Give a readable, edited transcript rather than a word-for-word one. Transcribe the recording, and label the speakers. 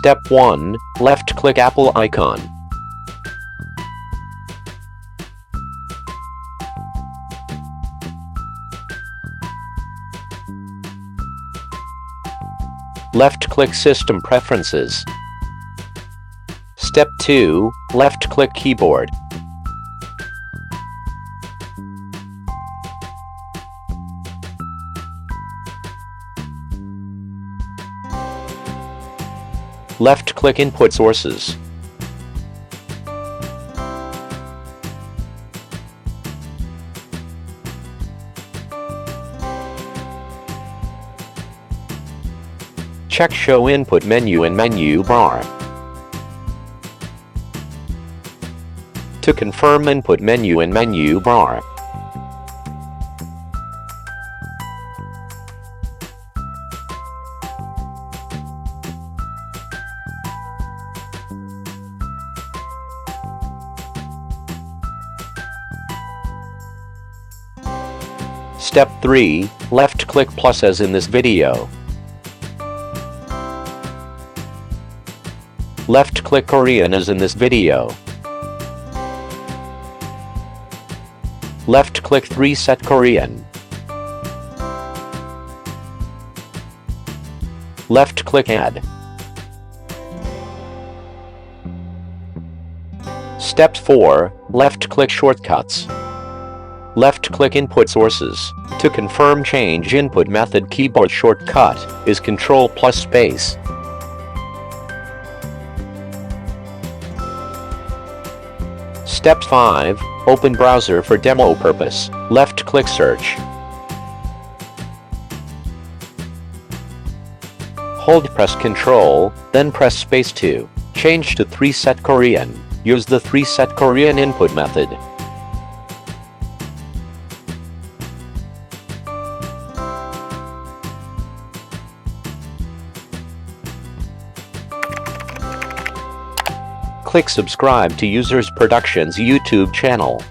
Speaker 1: Step 1. Left-click Apple icon. Left-click System Preferences. Step 2. Left-click Keyboard. Left-click Input Sources. Check Show Input Menu in Menu Bar. To confirm Input Menu in Menu Bar. Step 3. Left-click plus as in this video. Left-click Korean as in this video. Left-click 3 Set Korean. Left-click Add. Step 4. Left-click Shortcuts. Left-click Input Sources. To confirm change input method, keyboard shortcut is Ctrl plus space. Step 5. Open browser for demo purpose. Left-click Search. Hold press Ctrl, then press space to change to 3 Set Korean. Use the 3 Set Korean input method. Click subscribe to Users Productions YouTube channel.